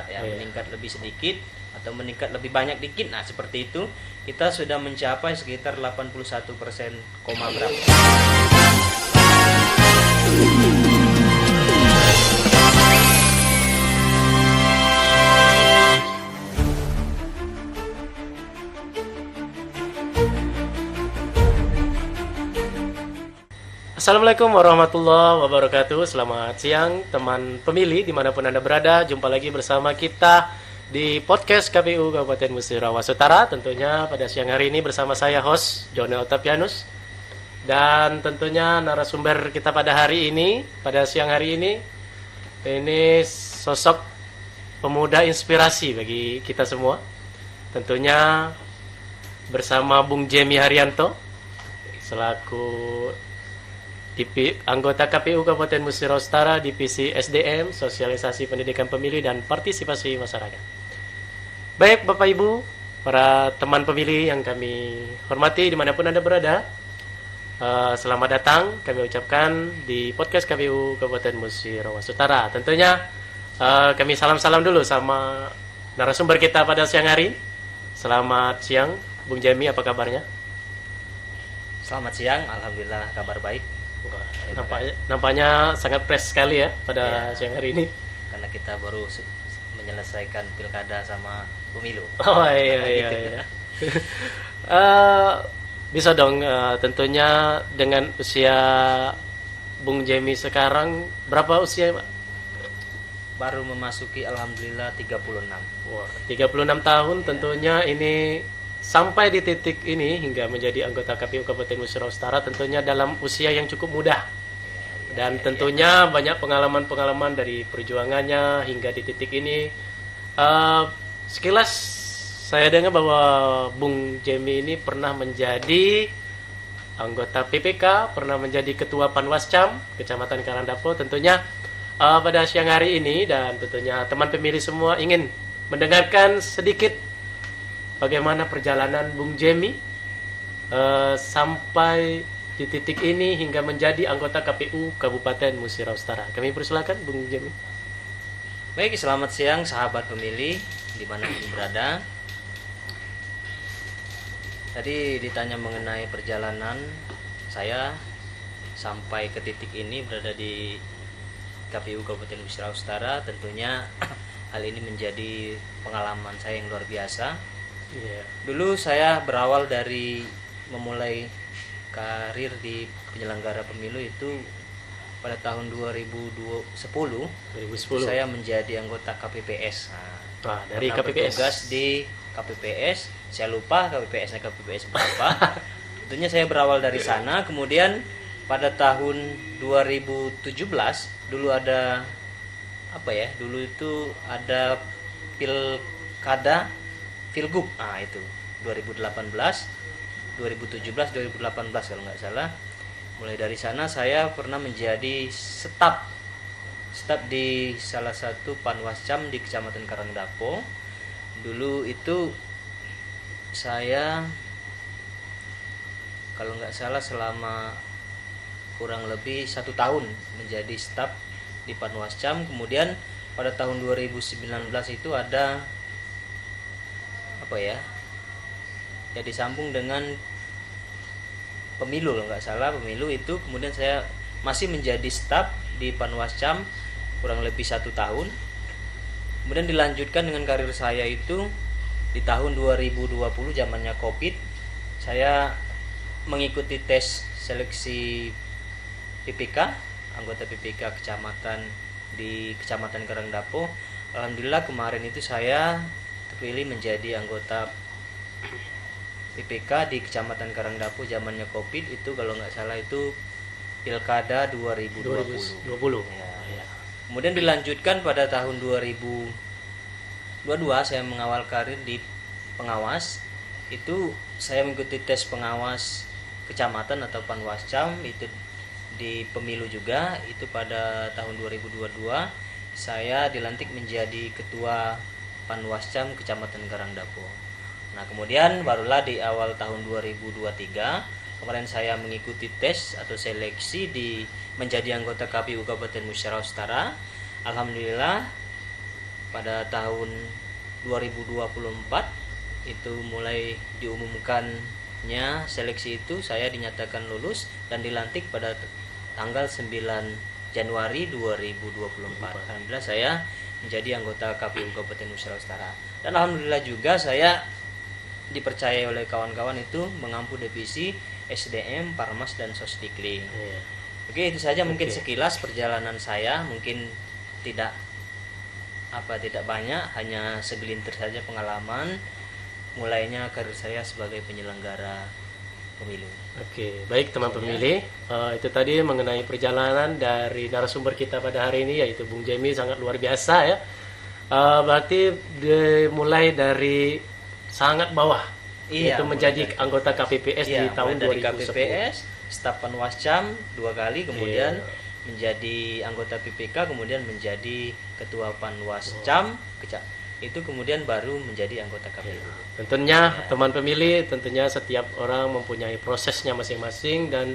meningkat ya, meningkat lebih sedikit atau meningkat lebih banyak dikit. Nah, seperti itu kita sudah mencapai sekitar 81%, berapa. Assalamualaikum warahmatullahi wabarakatuh. Selamat siang teman pemilih dimanapun Anda berada. Jumpa lagi bersama kita di podcast KPU Kabupaten Musirawas Utara. Tentunya pada siang hari ini bersama saya host Jone Octavianus. Dan tentunya narasumber kita pada hari ini, pada siang hari ini sosok pemuda inspirasi bagi kita semua. Tentunya bersama Bung Jemi Haryanto selaku anggota KPU Kabupaten Musirawas Utara, Divisi SDM, Sosialisasi Pendidikan Pemilih dan Partisipasi Masyarakat. Baik Bapak Ibu, para teman pemilih yang kami hormati dimanapun Anda berada, selamat datang kami ucapkan di podcast KPU Kabupaten Musirawas Utara. Tentunya kami salam-salam dulu sama narasumber kita pada siang hari. Selamat siang Bung Jemi, apa kabarnya? Selamat siang, alhamdulillah kabar baik. Nampaknya sangat fresh sekali ya pada siang hari ini. Karena kita baru menyelesaikan pilkada sama pemilu. Oh iya. Bisa dong, tentunya dengan usia Bung Jemi sekarang berapa usia Pak? Baru memasuki alhamdulillah 36. Wah, 36 tahun tentunya ini sampai di titik ini hingga menjadi anggota KPU Kabupaten Musirawas Utara tentunya dalam usia yang cukup muda. Dan tentunya banyak pengalaman-pengalaman dari perjuangannya hingga di titik ini. Sekilas saya dengar bahwa Bung Jemi ini pernah menjadi anggota PPK, pernah menjadi ketua Panwascam Kecamatan Karangdapo. Tentunya pada siang hari ini dan tentunya teman pemilih semua ingin mendengarkan sedikit bagaimana perjalanan Bung Jemi sampai di titik ini hingga menjadi anggota KPU Kabupaten Musirawas Utara. Kami persilakan Bung Jemi. Baik, selamat siang sahabat pemilih dimanapun berada. Tadi ditanya mengenai perjalanan saya sampai ke titik ini berada di KPU Kabupaten Musirawas Utara. Tentunya hal ini menjadi pengalaman saya yang luar biasa. Dulu saya berawal dari memulai karir di penyelenggara pemilu itu pada tahun 2010 saya menjadi anggota KPPS. Dari KPPS. Bertugas di KPPS. Saya lupa KPPS-nya KPPS berapa. Tentunya saya berawal dari sana. Kemudian pada tahun 2017 dulu ada dulu itu ada pilkada Pilgub, itu 2018, 2017, 2018 kalau nggak salah. Mulai dari sana saya pernah menjadi staf di salah satu Panwascam di Kecamatan Karangdapo. Dulu itu saya kalau nggak salah selama kurang lebih 1 tahun menjadi staf di Panwascam. Kemudian pada tahun 2019 itu ada disambung dengan pemilu kalau nggak salah, pemilu itu kemudian saya masih menjadi staf di Panwascam kurang lebih 1 tahun. Kemudian dilanjutkan dengan karir saya itu di tahun 2020 zamannya Covid, saya mengikuti tes seleksi PPK, anggota PPK kecamatan di Kecamatan Karangdapo. Alhamdulillah kemarin itu saya terpilih menjadi anggota PPK di Kecamatan Karangdapo zamannya Covid itu kalau nggak salah itu pilkada 2020. Ya. Kemudian dilanjutkan pada tahun 2022 saya mengawal karir di pengawas. Itu saya mengikuti tes pengawas kecamatan atau Panwascam itu di pemilu juga. Itu pada tahun 2022 saya dilantik menjadi ketua Panwascam Kecamatan Karangdapo. Nah, kemudian barulah di awal tahun 2023 kemarin saya mengikuti tes atau seleksi di menjadi anggota KPU Kabupaten Musirawas Utara. Alhamdulillah pada tahun 2024 itu mulai diumumkannya seleksi itu, saya dinyatakan lulus dan dilantik pada tanggal 9 Januari 2024. Alhamdulillah saya menjadi anggota KPU Kabupaten Musira Utara. Dan alhamdulillah juga saya dipercaya oleh kawan-kawan itu mengampu divisi SDM, Parmas dan Sosdikling. Oke, itu saja mungkin sekilas perjalanan saya, mungkin tidak banyak, hanya segelintir saja pengalaman mulainya karir saya sebagai penyelenggara pemilu. Oke, baik teman pemilih, itu tadi mengenai perjalanan dari narasumber kita pada hari ini, yaitu Bung Jemi, sangat luar biasa ya. Berarti dimulai dari sangat bawah, itu menjadi anggota KPPS di tahun 2010. KPPS, staf Panwascam 2 kali, kemudian menjadi anggota PPK, kemudian menjadi ketua Panwascam, itu kemudian baru menjadi anggota KPU. Tentunya teman pemilih, tentunya setiap orang mempunyai prosesnya masing-masing, dan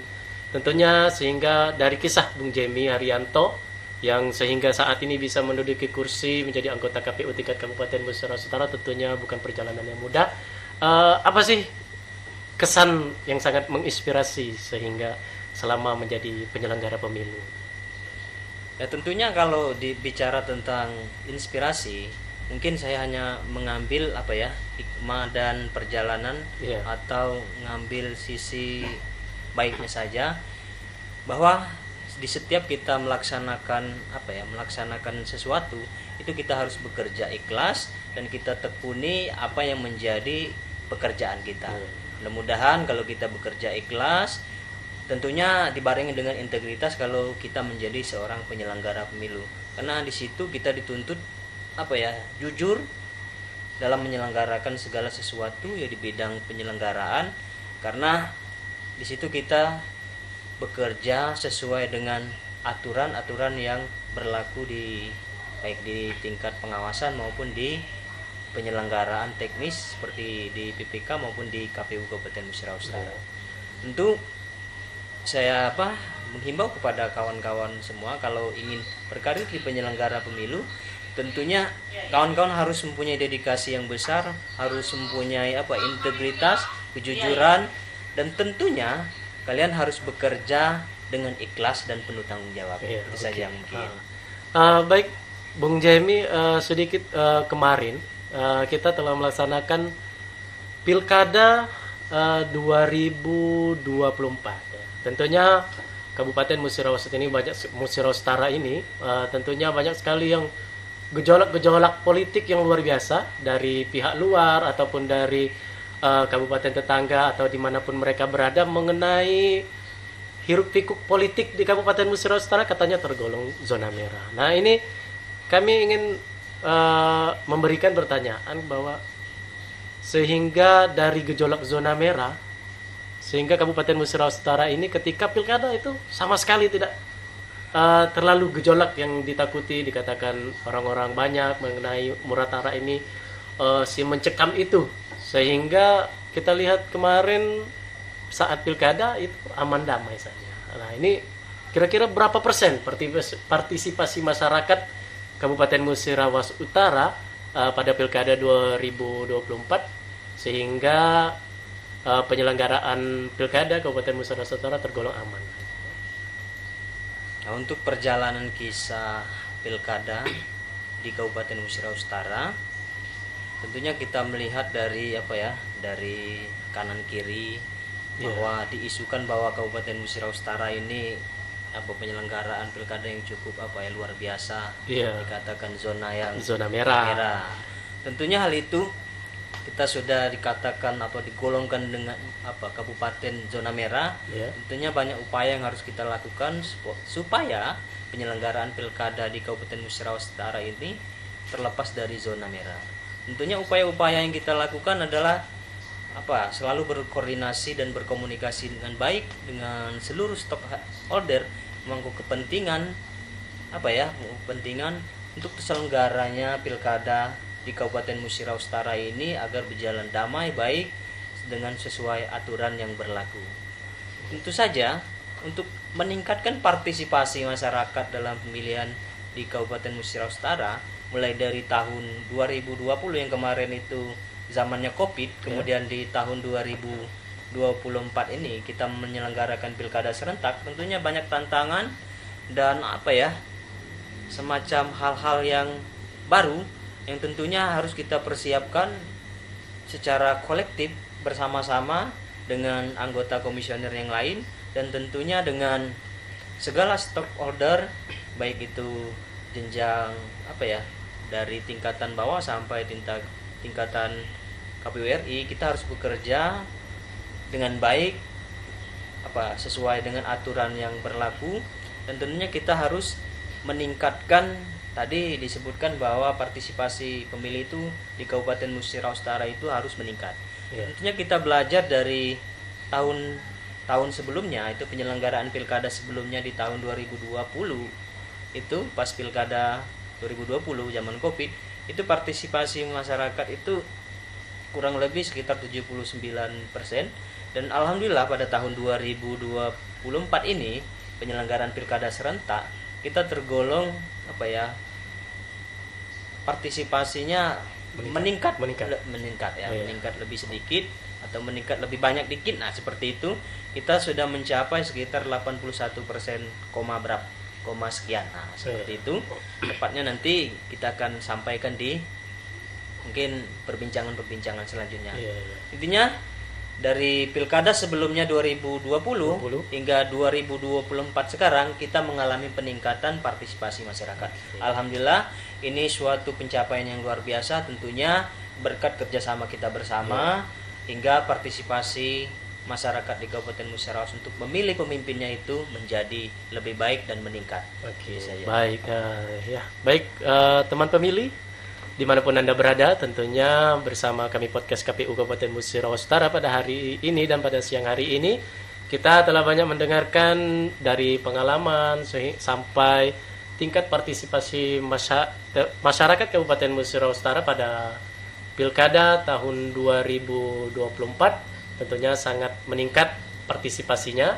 tentunya sehingga dari kisah Bung Jemi Haryanto yang sehingga saat ini bisa menduduki kursi menjadi anggota KPU tingkat Kabupaten Musira Utara, tentunya bukan perjalanan yang mudah. Apa sih kesan yang sangat menginspirasi sehingga selama menjadi penyelenggara pemilu? Ya tentunya kalau dibicara tentang inspirasi, mungkin saya hanya mengambil hikmah dan perjalanan, atau ngambil sisi baiknya saja, bahwa di setiap kita melaksanakan sesuatu itu kita harus bekerja ikhlas dan kita tekuni apa yang menjadi pekerjaan kita. Mudah-mudahan kalau kita bekerja ikhlas, tentunya dibarengi dengan integritas kalau kita menjadi seorang penyelenggara pemilu, karena di situ kita dituntut jujur dalam menyelenggarakan segala sesuatu ya di bidang penyelenggaraan, karena di situ kita bekerja sesuai dengan aturan-aturan yang berlaku baik di tingkat pengawasan maupun di penyelenggaraan teknis seperti di PPK maupun di KPU Kabupaten Musira Utara. Tentu saya menghimbau kepada kawan-kawan semua, kalau ingin berkarir di penyelenggara pemilu, tentunya kawan-kawan harus mempunyai dedikasi yang besar, harus mempunyai integritas, kejujuran, dan tentunya kalian harus bekerja dengan ikhlas dan penuh tanggung jawab. Itu saja mungkin. Baik, Bung Jemi, sedikit kemarin kita telah melaksanakan Pilkada 2024. Tentunya Kabupaten Musira Utara ini tentunya banyak sekali yang gejolak politik yang luar biasa dari pihak luar ataupun dari kabupaten tetangga atau dimanapun mereka berada, mengenai hiruk pikuk politik di Kabupaten Musira Utara katanya tergolong zona merah. Nah, ini kami ingin memberikan pertanyaan bahwa sehingga dari gejolak zona merah, sehingga Kabupaten Musira Utara ini ketika pilkada itu sama sekali tidak terlalu gejolak yang ditakuti, dikatakan orang-orang banyak mengenai Muratara ini si mencekam itu, sehingga kita lihat kemarin saat pilkada itu aman damai saja. Nah, ini kira-kira berapa persen partisipasi masyarakat Kabupaten Musira Utara pada pilkada 2024 sehingga penyelenggaraan pilkada Kabupaten Musira Utara tergolong aman? Nah, untuk perjalanan kisah pilkada di Kabupaten Musira Utara, tentunya kita melihat dari dari kanan kiri bahwa diisukan bahwa Kabupaten Musira Utara ini penyelenggaraan pilkada yang cukup luar biasa, dikatakan zona merah. Tentunya hal itu kita sudah dikatakan digolongkan dengan kabupaten zona merah. Tentunya banyak upaya yang harus kita lakukan supaya penyelenggaraan pilkada di Kabupaten Musira Utara ini terlepas dari zona merah. Tentunya upaya-upaya yang kita lakukan adalah selalu berkoordinasi dan berkomunikasi dengan baik dengan seluruh stakeholder, memangku kepentingan kepentingan untuk terselenggaranya pilkada di Kabupaten Musira Utara ini agar berjalan damai, baik dengan sesuai aturan yang berlaku. Tentu saja untuk meningkatkan partisipasi masyarakat dalam pemilihan di Kabupaten Musira Utara, mulai dari tahun 2020 yang kemarin itu zamannya Covid, kemudian di tahun 2024 ini kita menyelenggarakan pilkada serentak, tentunya banyak tantangan dan semacam hal-hal yang baru yang tentunya harus kita persiapkan secara kolektif bersama-sama dengan anggota komisioner yang lain dan tentunya dengan segala stakeholder, baik itu jenjang dari tingkatan bawah sampai tingkatan KPU RI. Kita harus bekerja dengan baik sesuai dengan aturan yang berlaku dan tentunya kita harus meningkatkan, tadi disebutkan bahwa partisipasi pemilih itu di Kabupaten Musirawas Utara itu harus meningkat. Tentunya kita belajar dari tahun sebelumnya, itu penyelenggaraan pilkada sebelumnya di tahun 2020 itu pas pilkada 2020 zaman Covid, itu partisipasi masyarakat itu kurang lebih sekitar 79%, dan alhamdulillah pada tahun 2024 ini penyelenggaraan pilkada serentak kita tergolong partisipasinya meningkat lebih sedikit atau meningkat lebih banyak dikit. Nah, seperti itu kita sudah mencapai sekitar 81%, sekian. Nah, seperti itu. Tepatnya nanti kita akan sampaikan di mungkin perbincangan selanjutnya. Intinya dari pilkada sebelumnya 2020 hingga 2024 sekarang kita mengalami peningkatan partisipasi masyarakat. Alhamdulillah, ini suatu pencapaian yang luar biasa tentunya berkat kerjasama kita bersama hingga partisipasi masyarakat di Kabupaten Musirawas untuk memilih pemimpinnya itu menjadi lebih baik dan meningkat. Baik, teman pemilih dimanapun Anda berada, tentunya bersama kami podcast KPU Kabupaten Musirawas Utara pada hari ini dan pada siang hari ini kita telah banyak mendengarkan dari pengalaman sampai tingkat partisipasi masyarakat Kabupaten Musirawas Utara pada pilkada tahun 2024. Tentunya sangat meningkat partisipasinya.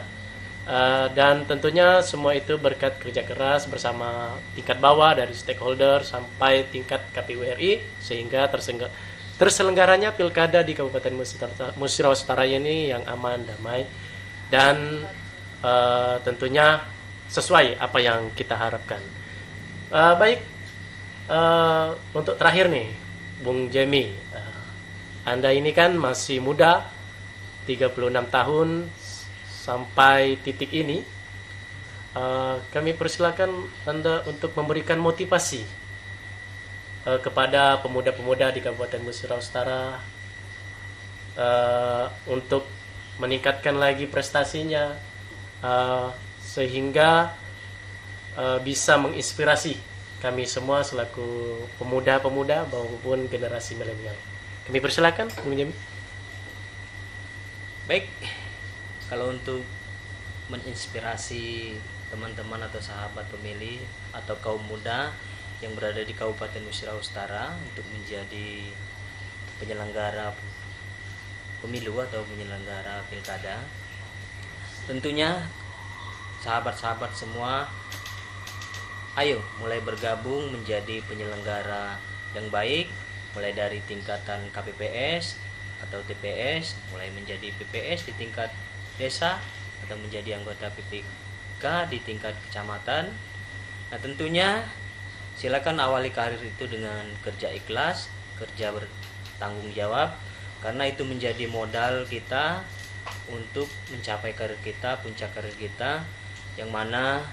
Dan tentunya semua itu berkat kerja keras bersama tingkat bawah dari stakeholder sampai tingkat KPU RI sehingga terselenggaranya pilkada di Kabupaten Musirawas Utara ini yang aman, damai dan tentunya sesuai apa yang kita harapkan. Untuk terakhir nih Bung Jemi, Anda ini kan masih muda, 36 tahun sampai titik ini, kami persilakan Anda untuk memberikan motivasi kepada pemuda-pemuda di Kabupaten Musirawas Utara untuk meningkatkan lagi prestasinya sehingga bisa menginspirasi kami semua selaku pemuda-pemuda maupun generasi milenial. Kami persilakan Bung Jemi. Baik. Kalau untuk menginspirasi teman-teman atau sahabat pemilih atau kaum muda yang berada di Kabupaten Musirawas Utara untuk menjadi penyelenggara pemilu atau penyelenggara pilkada, tentunya sahabat-sahabat semua, ayo mulai bergabung menjadi penyelenggara yang baik, mulai dari tingkatan KPPS atau TPS, mulai menjadi PPS di tingkat desa atau menjadi anggota PPK di tingkat kecamatan. Nah, tentunya silakan awali karir itu dengan kerja ikhlas, kerja bertanggung jawab, karena itu menjadi modal kita untuk mencapai karir kita, puncak karir kita, yang mana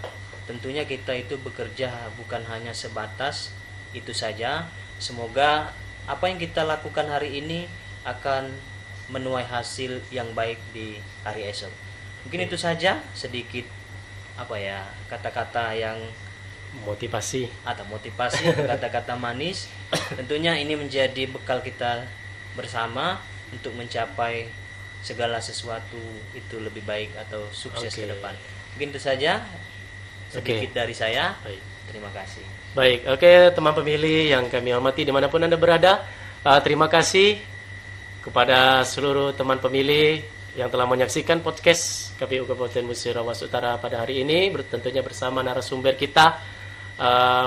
tentunya kita itu bekerja bukan hanya sebatas itu saja. Semoga apa yang kita lakukan hari ini akan menuai hasil yang baik di hari esok. Mungkin itu saja sedikit kata-kata yang motivasi, kata-kata manis. Tentunya ini menjadi bekal kita bersama untuk mencapai segala sesuatu itu lebih baik atau sukses ke depan. Mungkin itu saja sedikit dari saya. Terima kasih. Baik, teman pemilih yang kami hormati dimanapun Anda berada, terima kasih kepada seluruh teman pemilih yang telah menyaksikan podcast KPU Kabupaten Musirawas Utara pada hari ini, tentunya bersama narasumber kita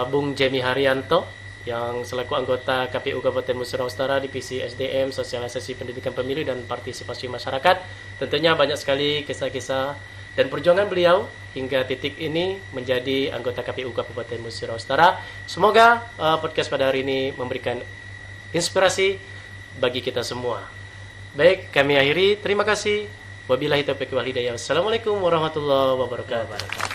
Bung Jemi Haryanto yang selaku anggota KPU Kabupaten Musirawas Utara Divisi SDM, Sosialisasi Pendidikan Pemilu dan Partisipasi Masyarakat. Tentunya banyak sekali kisah-kisah dan perjuangan beliau hingga titik ini menjadi anggota KPU Kabupaten Musirawas Utara. Semoga podcast pada hari ini memberikan inspirasi bagi kita semua. Baik, kami akhiri. Terima kasih. Wabillahi taufiq wal hidayah. Wassalamualaikum warahmatullahi wabarakatuh.